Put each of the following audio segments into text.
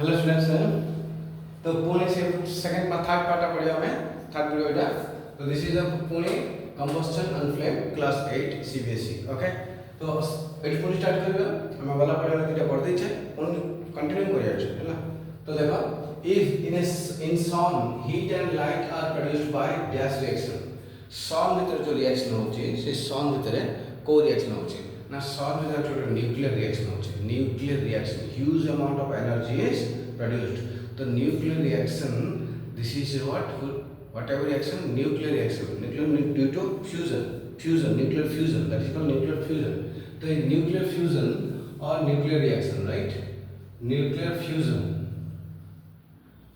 Hello students तो पुणे से second third part पढ़िया हमें थर्ड वीडियो एटा तो this is the Pune combustion and flame class 8 CBSE okay तो एट पुणी स्टार्ट करबा हमें वाला पढ़िया तीटा पढ़ दै छै पुणी कंटिन्यू करिया छै हैला तो देखो if in sun heat and light are produced by dash reaction sun भीतर जो रिएक्शन होची से सन भीतर को रिएक्शन होची ना सन भीतर जो न्यूक्लियर रिएक्शन होची nuclear reaction huge amount of energy is produced the nuclear reaction this is whatever reaction nuclear due to fusion nuclear fusion that is called nuclear fusion the nuclear fusion or nuclear reaction right nuclear fusion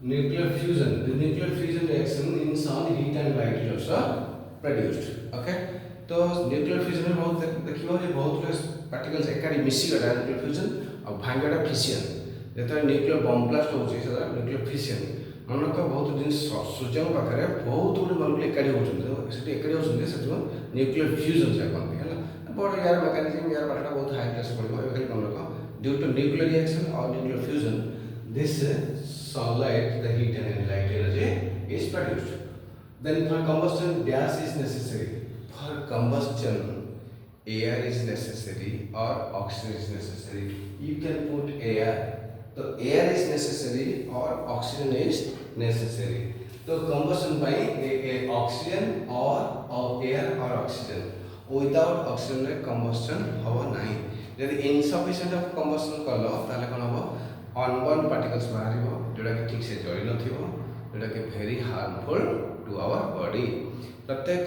the nuclear fusion reaction in sun heat and light is also produced okay तो nuclear fusion में बहुत देखियो जे बहुत particles एकाडी मिसी गला nuclear fusion और bhangra fission जेता nuclear bomb blast होची सेटा न्यूक्लियर फिशन मन को बहुत दिन सूर्य पाखरे बहुत गुड मॉलिक्यूल एकाडी होचन सेटी एकाडी होचन सेटो न्यूक्लियर फ्यूजन से कोन हैला बड यार मैकेनिज्म यार बाटा बहुत हाई क्लास पड़िबो एखाली मन को ड्यू टू न्यूक्लियर रिएक्शन और nuclear fusion this sunlight the heat and light energy is produced then for combustion gas is necessary for combustion air is necessary or oxygen is necessary you can put air so air is necessary or oxygen is necessary so combustion by oxygen or air or oxygen without oxygen combustion haba nahi jodi insufficient of combustion kalo tale kon habo unborn particles baharibo जोटा कि ठीक से जड़ी नथिबो जोटा कि very harmful to our body प्रत्येक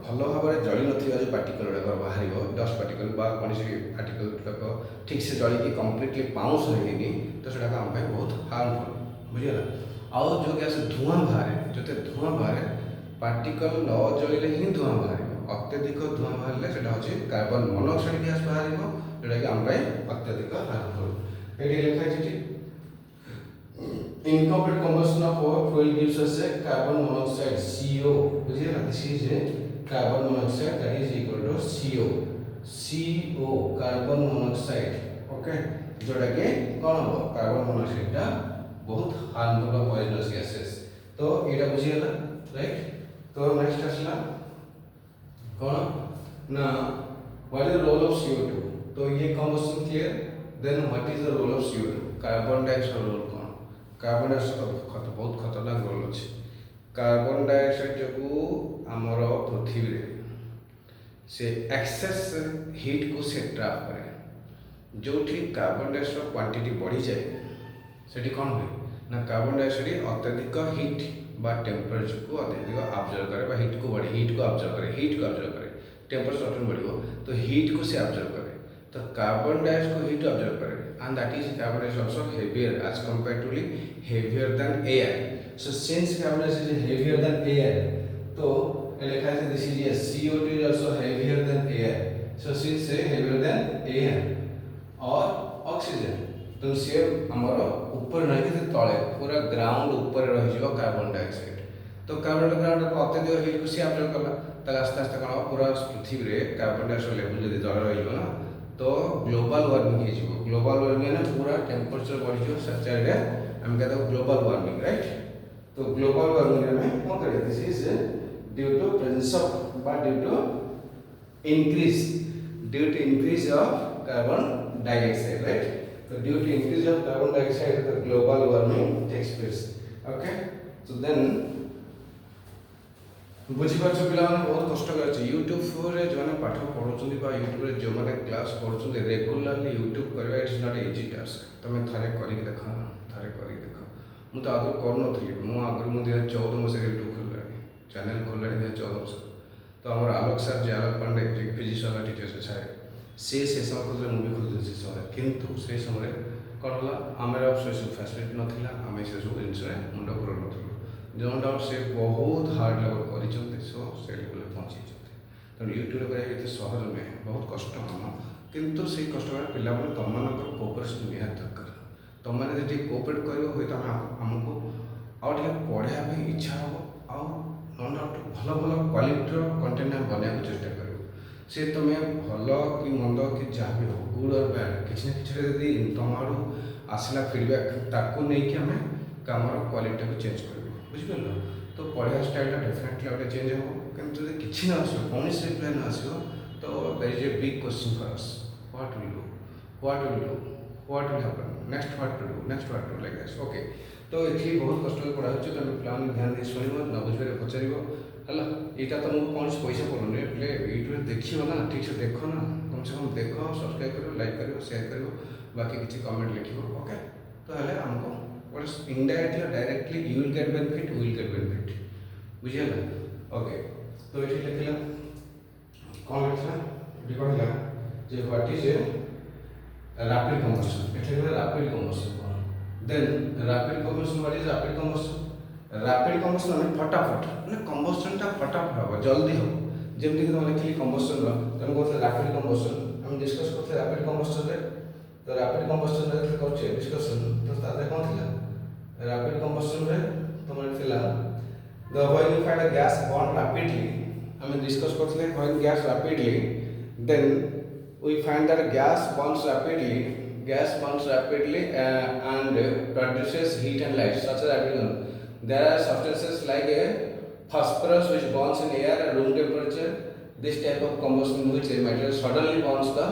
भल भाव में जड़ी नथिबा जो पार्टिकल गुड़ाक बाहर डस्ट पार्टिकल बा कौन पार्टिकल गुड़ाक ठीक से जड़ी की कम्प्लीटली पाउंस होनी तो सेटा आम बहुत हार्मफुल बुझीगला आउ जो गैस धुआं बाहर जो धुआं बाहर पार्टिकल न जलिले ही धुआं बाहर अत्यधिक धुआं बाहर से कार्बन मोनोक्साइड गैस बाहर जोटा कि आम अत्यधिक हार्मफुल ये लिखा है incomplete combustion of fuel gives us a carbon monoxide CO बुझिए this is a carbon monoxide that is equal to CO carbon monoxide okay जोटा के कौन हो कार्बन मोनोऑक्साइड टा बहुत हार्मफुल और पॉइजनस गैसेस तो एटा बुझिएला राइट तो नेक्स्ट आसला कौन ना what is the role of CO2 तो ये combustion clear then what is the role of CO2 carbon dioxide role carbon dioxide बहुत खतरनाक रोल अच्छे कार्बन डाइऑक्साइड जो आमर पृथ्वी से एक्सेस हीट को से ट्रैप करे जो कार्बन डाइऑक्साइड क्वांटिटी बढ़ी जाए से कौन हुए ना कार्बन डाइऑक्साइड अत्यधिक हीट बा टेम्परेचर को अत्यधिक ऑब्जर्व करे हीट को ऑब्जर्व करे टेम्परेचर बढ़ो तो हीट को से ऑब्जर्व करे तो कार्बन डाइऑक्साइड को हीट ऑब्जर्व करे and that is carbon dioxide also heavier as comparatively heavier than air so since carbon dioxide is heavier than air तो लिखा है this is yes CO2 is also heavier than air so since heavier than air और oxygen तो से हमरो ऊपर नहीं कि तले पूरा ग्राउंड ऊपर रह जिवो कार्बन डाइऑक्साइड तो कार्बन ग्राउंड को अत्यधिक हीट को से ऑब्जर्व करला त आस्ते आस्ते कोन पूरा पृथ्वी रे कार्बन डाइऑक्साइड लेवल जदी तले रह जिवो ना तो ग्लोबल वार्मिंग हो ग्लोबल वार्मिंग ना पूरा टेम्परेचर बढ़ जो चारे हम कहते हैं ग्लोबल वार्मिंग राइट तो ग्लोबल वार्मिंग में कौन करे this is due to presence of but due to increase of carbon dioxide right तो due to increase of carbon dioxide the global warming takes place okay so then बुझीपार पिला बहुत कष्ट कर यूट्यूब रे जो पाठ पढ़ुं यूट्यूब रे जो मैंने क्लास पढ़ुं रेगुलारली यूट्यूब करवा इट्स नॉट इजी टास्क तुम थे कर देख मुझे तो आगे कर नी आगे मुझे 2014 मसीह यूट्यूब खोल चैनल खोल 2014 मसीह तो आम आलोक सार जे आलोक पांडे फिजिक्स वाला टीचर सारे से समय खोलते मुझे खोलते से समय कितु से समय कौन है आम फैसिलिटी नाला आम से सब जिन मुंड पूरा नु जो डाउट से बहुत हार्ड लेवल कर सो से लेवल पहुँची तेणु यूट्यूब पर सहज नुहे बहुत कष्ट काम किंतु से कष्ट पिला तुम मान कोअपरेसन निहाती दरकार तुम मैंने कोअपरेट कर आमको आगे पढ़ाया इच्छा हम आउ नो डाउट भल भल क्वालिटीर कंटेन्ट आम बनवाक चेष्टा करूँ से तुम्हें भल कि मंद कि जहाँ भी हो गुड और बैड किसी ना किसी जदि तुम आड़ू आसला फीडबैक ताकू नहीं कि आम कमर क्वालिटी को चेंज कर बुझिपार तो पढ़ा स्टाइल डेफिनेटली गोटे चेंज हो कि किसी ना आस कौन रिप्लाई ना आस तो there is a big question for us what will do what will do what will happen next what to do next what to like this okay तो ये बहुत कष्ट पढ़ा हो तुम प्लान ध्यान दे शुण न बुझे पचार है यहाँ तो मुझे कौन पैसा पड़ूनी बोले यूट्यूब देखो ना ठीक से देख ना कम से कम देख सब्सक्राइब कर लाइक कर शेयर कर बाकी किसी कमेंट लिख ओके तो हेल्ले आमको indirectly directly you will get benefit will get benefit बुझीगला ओके तो ये लिखला कौन लिखला ये कहला जे what is a rapid combustion ये rapid combustion then rapid combustion what is rapid combustion rapid combustion माने फटाफट माने कंबशन टा फटाफट हो जल्दी हो जेमति कि तुम लिखली कंबशन रो तुम कहते रैपिड कंबशन हम डिस्कस करते रैपिड कंबशन रे तो रैपिड कंबशन रे करछे डिस्कशन तो ताते कोन थिला रैपिड कंबशन रे तुम थिला the when you find a gas burn rapidly हम डिस्कस करते when gas rapidly then we find that gas burns rapidly and produces heat and light such as argon. There are substances like a phosphorus which burns in air at room temperature. This type of combustion which a material suddenly burns the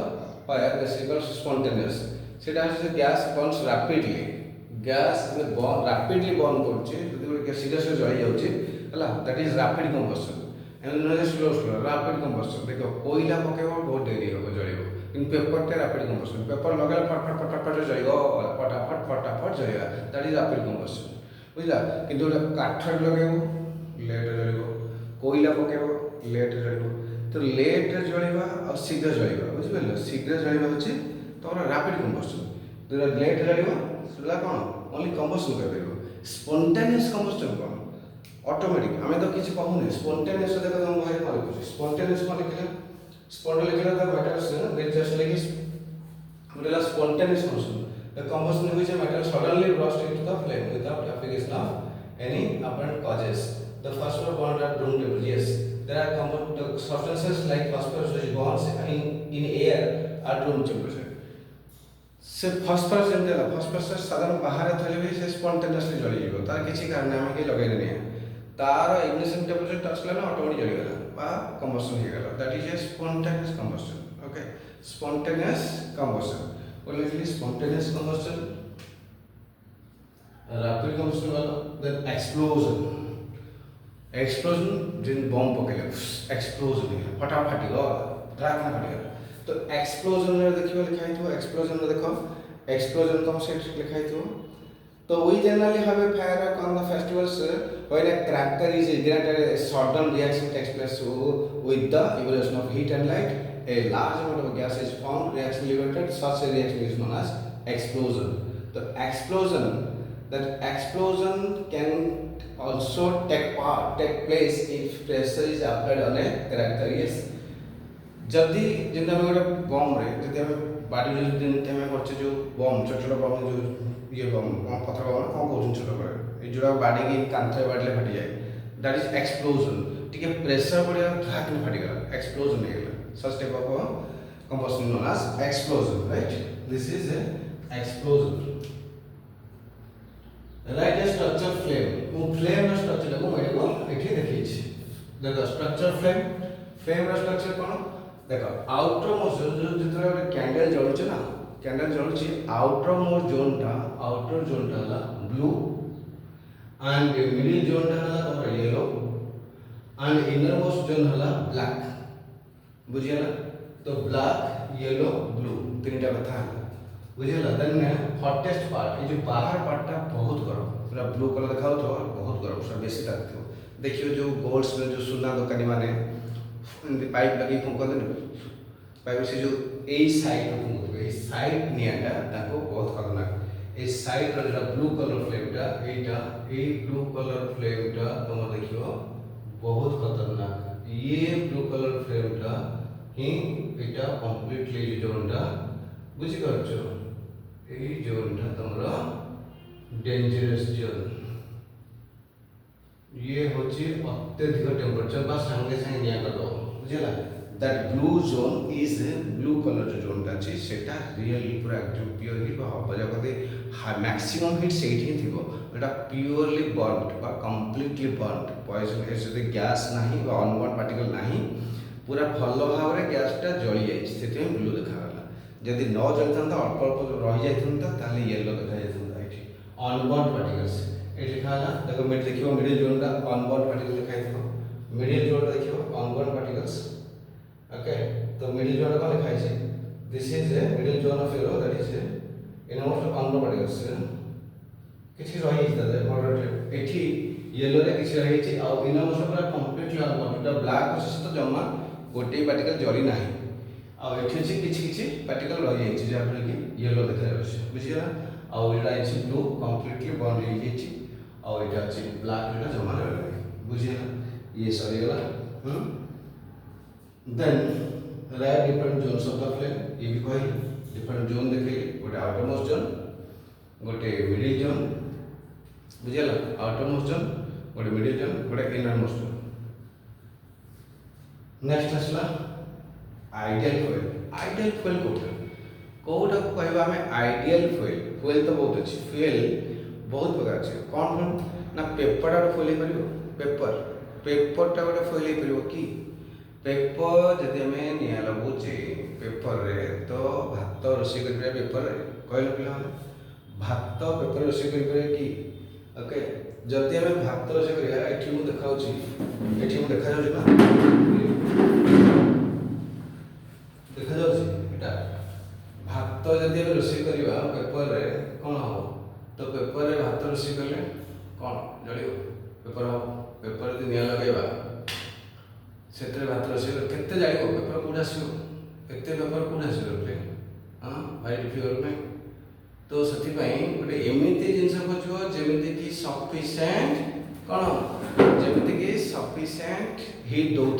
fire, this is called spontaneous. So that is gas burns rapidly. Gas rapidly burn करछे जदि सीधा से जळी जाउछे हला that is rapid combustion. Slow rapid combustion देख कोईला पकेब बहुत dairy हम जल कि पेपर रैपिड कंबशन पेपर लगे फटफट फटाफट जल फटाफट फटाफट जल दैट इज रैपिड कंबशन बुझला कि काठ लगे लेट जल कोईला पकेब लेट जल तो लेट जलवा और शीघ्र जलवा बुझिपार शीघ्र जलवा हूँ तुम रैपिड कंबशन जो लेट जलवा कौन ओनली कंबशन कर स्पॉन्टेनियस कंबशन कौन ऑटोमेटिक हमें तो किसी कहूनी स्पॉन्टेनियस देखो तुम भाई मार कुछ स्पॉन्टेनियस मान लिखले spontaneous the matters that just like मतलब spontaneous combustion the combustion which matter suddenly burst into the flame without application of any apparent causes the first one burned at room temperature yes there are the substances like phosphorus which burns in air at room temperature से phosphorus जेमते phosphorus साधारण बाहर थले भी से spontaneously जली जीव तार किसी कारण हम के लगे नहीं तार इग्निशन टेम्परेचर टच कला ना ऑटोमेटिक जली गला बा कंबशन हो गला that is a spontaneous combustion okay spontaneous combustion बोले कि स्पॉन्टेनियस कंबशन रैपिड कंबशन वाला देन एक्सप्लोजन जिन बम पकेले एक्सप्लोजन फटाफट फाटिगो ट्रैक ना फाटिगो तो एक्सप्लोजन रे देखियो लिखा है तो एक्सप्लोजन रे देखो एक्सप्लोजन तुम से लिखा है तो we generally have a firework on the festivals when a cracker is ignited a sudden reaction takes place with the evolution of heat and light a large amount of gas is formed reaction liberated such a reaction is known as explosion the explosion can also take place if pressure is applied on a cracker yes जदि जेंता हम गोटे बम रे जदि हम बाडी जेंता हम करछे जो बम छोट छोट बम जो ये बम पत्थर बम कौन कहउछन छोट करे ए जोड़ा बाडी की कांथे बाडले फाटी जाए दैट इज एक्सप्लोजन टिके प्रेशर बढ़िया ठाक में फाटी गला एक्सप्लोजन हो गला such type of combustion known as explosion right this is a explosion right a structure flame मु फ्लेम रो स्ट्रक्चर को मैंने एठी देखि छी देखो स्ट्रक्चर फ्लेम रो स्ट्रक्चर कोन देखो आउटर मोस्ट जो जितना कैंडल जलुचे ना कैंडल जलुचे आउटर मोस्ट आउटर जोन टा हला ब्लू एंड मिडिल जोन टा हला तमरा yellow and innermost zone हला ब्लैक बुझियला तो ब्लैक येलो ब्लू तीनटा कथा बुझियला देन हॉटेस्ट पार्ट ये जो बाहर पार्ट टा बहुत गरम पूरा ब्लू कलर दिखाओ तो बहुत गरम सब बेसी लगतो देखियो जो गोल्ड्स में जो सुना दुकानी माने पाइप लगी फुंकते पाइप से जो ए साइड फुंकते ए साइड नियाटा ताको बहुत खतरनाक ए साइड रो जो ब्लू कलर फ्लेमटा एटा ए ब्लू कलर फ्लेमटा तुम देखियो बहुत खतरनाक ये ब्लू कलर फ्लेमटा ही एटा कंप्लीटली जोनटा बुझी करछो ए जोनटा तुमरा डेंजरस जोन ये होची अत्यधिक टेम्परेचर बा संगे संगे निया कर दो बुझला that blue zone is blue colour जो जोनटा अच्छी सेटा रियल पूरा एकदम प्योर हिट हम जगते मैक्सिमम हिट से ही थी एटा प्योरली बर्नड बा कंप्लीटली बर्नड पॉइजन से गैस ना अनबर्न पार्टिकल ना पूरा भल भाव में गैसटा जली जाए ब्लू देखा जदि न जली था अल्प अल्प रही जाता येलो देखा जाता ये अनबर्न पार्टिकल्स ये लिखा देखो देखिए मिडिल जोनटा अनबर्न पार्टिकल देखा मिडिल जोन देखिए अनबर्न पार्टिकल्स ओके तो मिडिल जोन कौन लिखा है this is a middle zone of yellow that is inmost unburn particles किछि रही है मॉडरेट एठी येलो रे किछि रही है आ इनमोस्ट पूरा कंप्लीटली अनबर्न तो ब्लैक प्रोसेस तो जमा गोटे पार्टिकल जली नाही आ एठी अछि किछि पार्टिकल रही है जे आपण कि येलो देखा जाउछ बुझिया आ एटा अछि ब्लू कंप्लीटली बर्न रही है आ एटा अछि ब्लैक एटा जमा रही बुझिया ये सरी गला then red different zones of the flame ये भी कही डिफरेंट जोन देखे गोटे आउटरमोस्ट जोन गोटे मिडिल जोन बुझिगला आउटरमोस्ट जोन गोटे मिडिल जोन गोटे इनरमोस्ट जोन नेक्स्ट आसला आइडियल फ्यूल कोटा को कहबा हमें आइडियल फ्यूल तो बहुत अच्छी फ्यूल बहुत प्रकार अच्छे कौन ना पेपर आड़ फ्यूल पेपर पेपरटा गोटे फ्यूल हो कि पेपर जदि आम निआ लगुचे पेपर रे तो भात रोषे कर पेपर कहल पिला भात पेपर रोषे कर कि ओके जदि आम भात रोषे कर ये देखा देखा देखा भात जदि आम रोषे करवा पेपर रे कौन हम तो पेपर रे भात रोषे कले कौन जल पेपर हम पेपर यदि निआ लगेगा से भात रोषे केते जान पेपर कौट आस पेपर कौट आस हाँ भाई डिफिकल्ट में तो से गोटे एमती जिन खोज जमी कि सफिसीयंट कौन जमी कि सफिसीयंट हिट दौर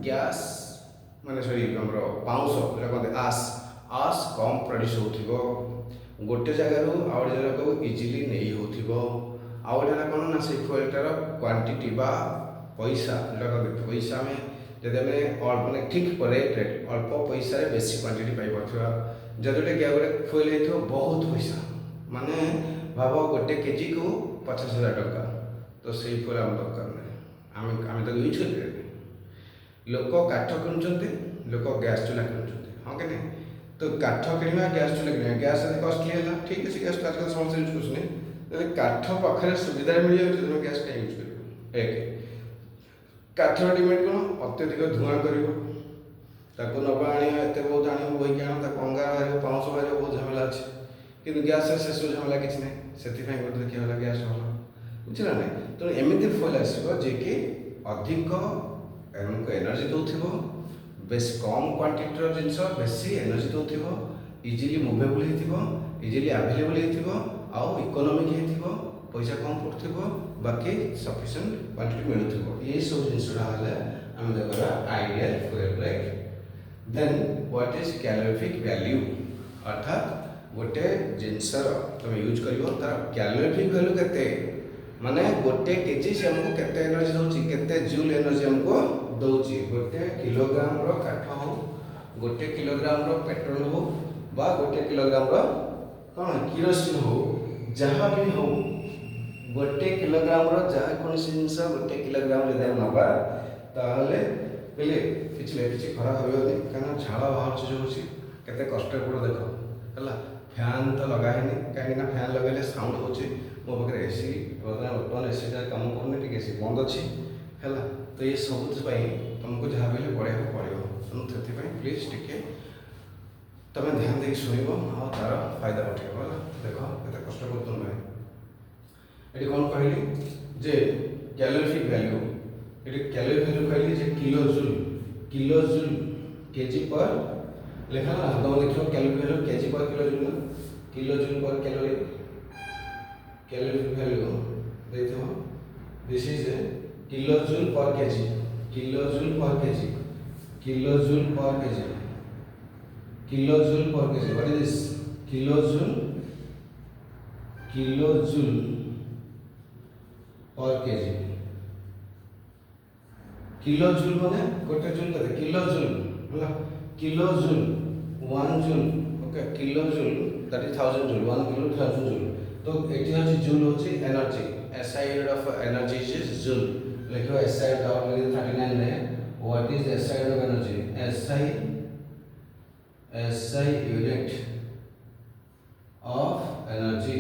गैस माने सॉरी पाउंस कहते आस कम प्रोड्यूस हो गोटे जगार आउ गोटे जगह को इजिली नहीं हो आउ गोटे कौन ना से फ्यूलटार क्वांटिटी बा पैसा जो पैसा में जब आम मैंने ठीक रेट अल्प पैसा बेसी क्वांटिटी पाइपा जब गोटे गोटे फ्यूल हो बहुत पैसा माने भाव गोटे केजी को 50,000 टका तो से फ्यूल आम दरकार नहीं आम तो यूज कर लोक काठ किणुंट लोक गैस चूल्हा किणुंट हाँ कि नहीं तो काठ किणवा गैस चूल्हा किणवा गैस कॉस्टली है ठीक अच्छे गैस आजकल समस्त यूज कर काठ पाखे सुविधा मिल जाए तुम गैस कहीं यूज कर एक काठर डिमेंड कौन अत्यधिक धूआं कर नवा आत बहुत आने बोईक आण अंगार बाहर पाउंस बाहर बहुत झमेला अच्छे कि गैस से सब झमेला किसी ना से देखा गैस भल बुझला ना तेणु एमती फ्यूल आसो जे कि अधिक आमको एनर्जी दौर बेस कम क्वांटिटी जिनस बेसी एनर्जी दौर इजिली मुवेबल हो इजिली आभेलेबल हो इकोनोमिक हो पैसा कम पड़ो बाकी सफिशिएंट क्वांटिटी मिलूँ ये सब जिनसा आम देखा ideal fuel right then what is calorific value अर्थात गोटे जिनसर तुम यूज कर तार कैलोरीफिक वैल्यू केते माने गोटे केजी से हमको केते एनर्जी दउची केते जूल एनर्जी हमको दउची गोटे किलोग्राम रो काठ हो गोटे किलोग्राम रो पेट्रोल हो बा गोटे किलोग्राम रो कौन किरोसिन हो जहाँ भी हो गोटे किलोग्राम रो जहाँ कौन जिनस गोटे किलोग्राम जब नवा ताहले पहले किसी खराब होनी कहीं झाड़ बाहर जो केते कष्ट पड़ो देख है फैन तो लगानी कहीं फैन लगे साउंड हो मो पाखे एसी बर्तमान एसी कम करनी एसी बंद अच्छी है तो ये सब तुमको जहाँ भी पढ़ाई पड़ो तेणु से प्लीज टे तुम ध्यान दे शुण और तार फायदा उठेब देख के कष्ट कर तुम ये कौन कहली जे कैलोरीफिक वैल्यू ये कैलोरी वैल्यू कहली जे किलो जूल केजी पर लिखा ना तुम देखो calorie value kg per kilojoule per calorie calorie value देखो this is kilojoule per kg kilojoule per kg kilojoule per kg kilojoule per kg what is this kilojoule per kg kilojoule माने गोटे joule केते kilojoule होला kilojoule 1 joule okay kilojoule that is 1000 joule 1 kilo 1000 joule तो एटी होची joule होची energy SI unit of energy is joule लिखो SI dot 39 रे what is SI unit of energy SI unit of energy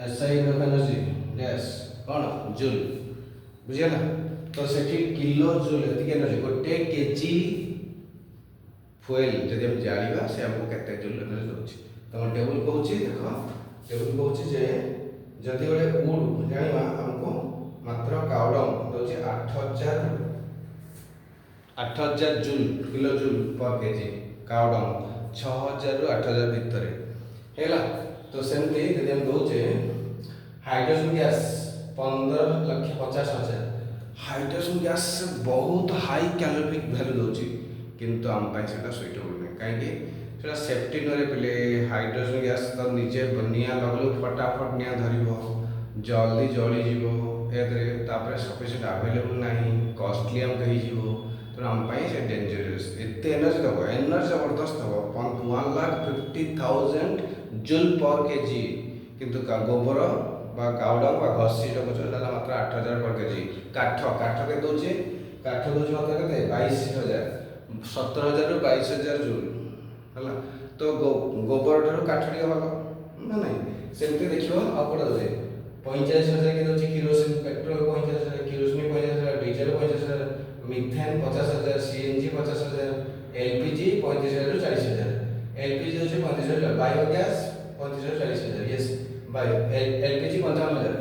SI unit of energy yes कौन joule बुझिला तो सेठी kilo joule एतिक energy गोटे KG fuel जदि हम जालिबा से हमको केते जूल एनर्जी दोछि तो टेबल कहूछि देखो टेबल कहूछि जे जदि बड़े उड जानिबा हमको मात्र काउडंग दोछि 8000 joule kilojoule per kg cow dung 6000 रु 8000 भितरे हैला तो सेमती जदि हम दोचे हाइड्रोजन गैस 15,50,000 हाइड्रोजन गैस बहुत हाई कैलोरिक वैल्यू दोची किंतु आम पाई सेटा सुइटेबल नै काहे सेटा सेफ्टी नरे पले हाइड्रोजन गैस तो निजे निया लगलो फटाफट निया धरिबो जल्दी जली जीवो एदरे तापर सफिशिएंट अवेलेबल नाही कॉस्टली हम कहि जीवो तो आम पाई से डेंजरस एते एनर्जी दबो एनर्जी जबरदस्त दबो 1,50,000 जूल पर केजी किंतु का गोबर बा काउडंग बा घसी जो चला मात्र 8000 पर केजी काठ के दोचे काठ दोचे मात्र केते 22000 17000 रु 22000 जूल हला तो गोबर ठारो काठ टिके भालो ना नहीं सेमते देखियो आपण दोचे 45000 के दोचे kerosene petrol 45000 kerosene 45000 diesel 45000 methane 50000 CNG 50000 LPG 35000 रु 40000 एलपीजी दोचे 35000 biogas 35000 40000 yes bio LPG 55000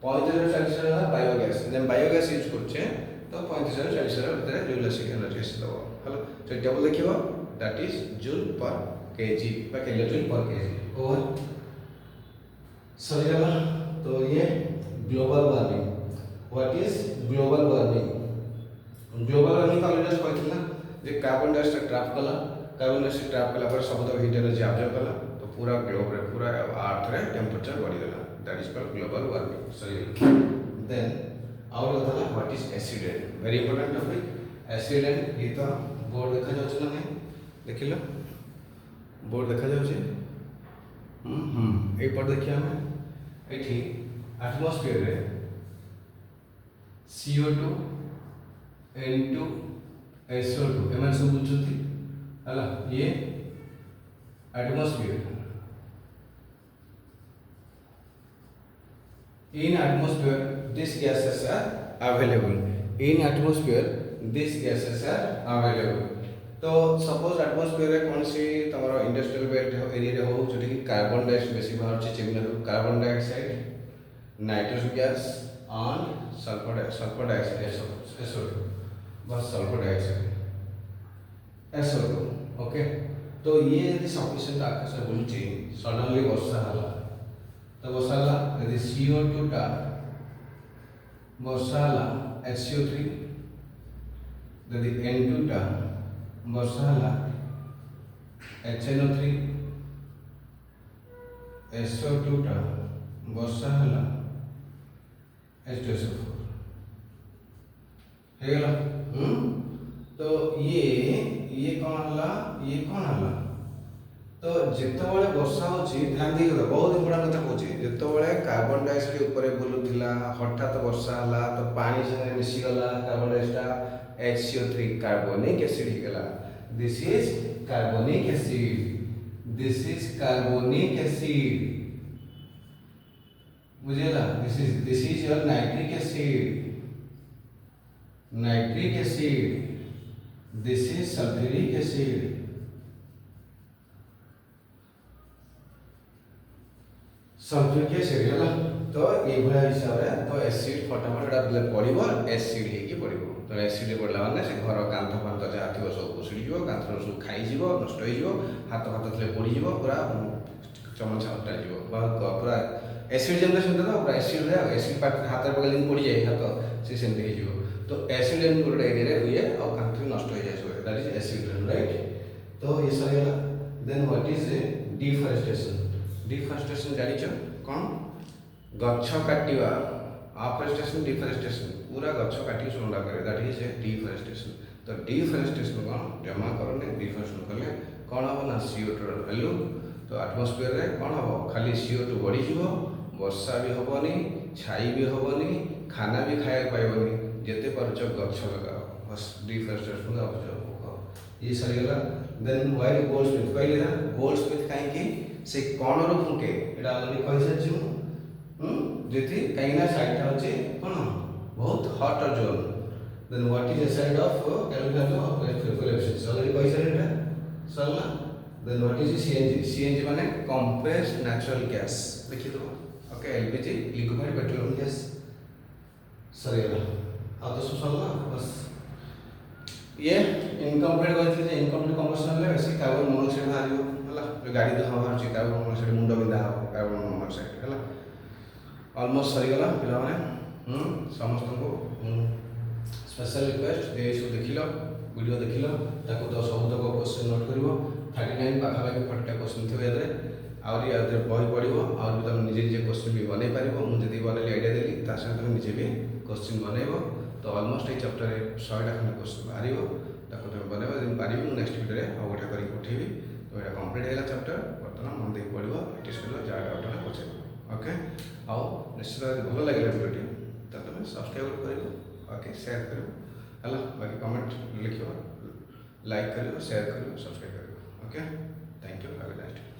40,000 biogas then biogas use करछे तो 35,000 भीतर जूल एनर्जी दबो हेलो तो टेबल देखिबो that is joule per kg बा kilojoule per kg over सही गला तो ये global warming what is global warming तो जस्ट कहथिला जे कार्बन डाइऑक्साइड ट्रैप कला पर सब तो हीट एनर्जी ऑब्जर्व कला तो पूरा ग्लोब रे पूरा अर्थ रे टेंपरेचर बढ़ी गला that is called global warming सही देन और बताला what is acid rain very important topic acid rain ये तो बोर्ड देखा जाउछ ना नहीं देखिलो बोर्ड देखा जाउछ ए पर देखिया हम एठी एटमॉस्फेयर रे CO2 N2 SO2 एमन सब बुझुती हला ये atmosphere in atmosphere these gases are available in atmosphere these gases are available तो सपोज एटमॉस्फेयर रे कौन सी तमरो इंडस्ट्रियल बेल्ट एरिया रे हो जोटी कि कार्बन डाइऑक्साइड बेसी बाहर छै Chimna carbon dioxide nitrogen gas और सल्फर डाइऑक्साइड SO2 बस सल्फर डाइऑक्साइड SO2 ओके तो ये यदि सफिशिएंट आकाश रे बुलची सडनली वर्षा हला तो वर्षा हला यदि CO2 टा वर्षा हला HCO3 यदि N2 टा वर्षा हला HNO3 SO2 टा वर्षा हला H2SO4 हे गला तो ये कौन हला तो जेतबेले वर्षा होची ध्यान दी बहुत इंपोर्टेंट कथा कहूची जेतबेले कार्बन डाइऑक्साइड ऊपर बुलुथिला हठात वर्षा हला तो पानी संगे मिसी गला carbon dioxide HCO3 carbonic acid ही गला दिस इज कार्बोनिक एसिड बुझेला this is your nitric acid this is sulphuric acid sulphuric acid है तो ये भला हिसाब रे तो एसिड फटाफट एटा पड़िबो एसिड हे की पड़िबो तो एसिड पड़ला माने से घर कांथ फांथ जा थिबो सब कुसुड़ी जीवो कांथ सब खाई जीवो नष्ट होई जीवो हाथ थले पड़ी जीवो पूरा चमचा हटा जीवो पूरा एसिड जनरेशन तो पूरा एसिड पार्ट हाथ पकड़ पड़ी जाए हाथ से सेमते हो जीवो तो एसिड रेन गोटे एरिया रे हुए और कांथ नष्ट हो जाए सब that is acid rain right तो ये सही गला देन व्हाट इज डिफॉरेस्टेशन जानिଛ कौन गच्छ काटिवा अफरेस्टेशन डिफॉरेस्टेशन पूरा गछ काटिक चुना करे दैट इज ए डिफरेस्टेशन। तो डिफरेस्टेशन कौन जमा करने डिफरेस्टेशन कले कौन हम ना CO2 वैल्यू तो आटमोस्फियर रे कौन हम खाली CO2 बढ़ी जीवो वर्षा भी हेनी छाई भी हेनी खाना भी खाया पाइबनी जिते पार्च गछ लगाओ बस डिफरेस्टेशन ये सरीगला। देन व्हाई गोल्ड स्मिथ कहले ना गोल्ड स्मिथ कहीं से कौन रो फुके एटा अलरेडी कहि साची जेति कहीं साइडटा होचे कोन बहुत hot zone. Then what is the side of calculator of कोलेप्सिस अलरेडी कहि सारेटा सरला। देन व्हाट इज सीएनजी माने कंप्रेस्ड नेचुरल गैस देखि दो okay LPG liquefied petroleum gas सरीगला आ तो सरला बस ये इनकम्प्लीट कहते इनकम्प्लीट कम्बसन है बेस कार्बन मोनोक्साइड बाहर है जो गाड़ी धुआं बाहर कार्बन मोनोक्साइड मुंड बिंधा हम कार्बन मोनोक्साइड है अलमोस्ट सरीगला पे समस्त को स्पेशल रिक्वेस्ट ये सब देख वीडियो देख तो सबुतक क्वेश्चन नोट कर 39 पाखापाखि 40 क्वेश्चन थे आहरी बही पढ़ो आहुरी तुम निजे निजे क्वेश्चन भी बनई पार मुझे बनैली आइडिया देली तुम निजे भी क्वेश्चन बनइब। तो ऑलमोस्ट ये चैप्टर 100टा खंड क्वेश्चन बाहर तुम बनइब जब पारि नेक्स्ट वीडियो आउ गोटे कर उठेबी। तो यहाँ कम्प्लीट है चैप्टर बर्तमान मन देख पढ़ो प्रेक्टिस कर जहाँ डाउट पचार ओके आउ निश्चित भल लगे वीडियो तो तुम सब्सक्राइब कर ओके शेयर कर बाकी कमेंट लिख लाइक कर शेयर कर सब्सक्राइब कर okay thank you have a nice day.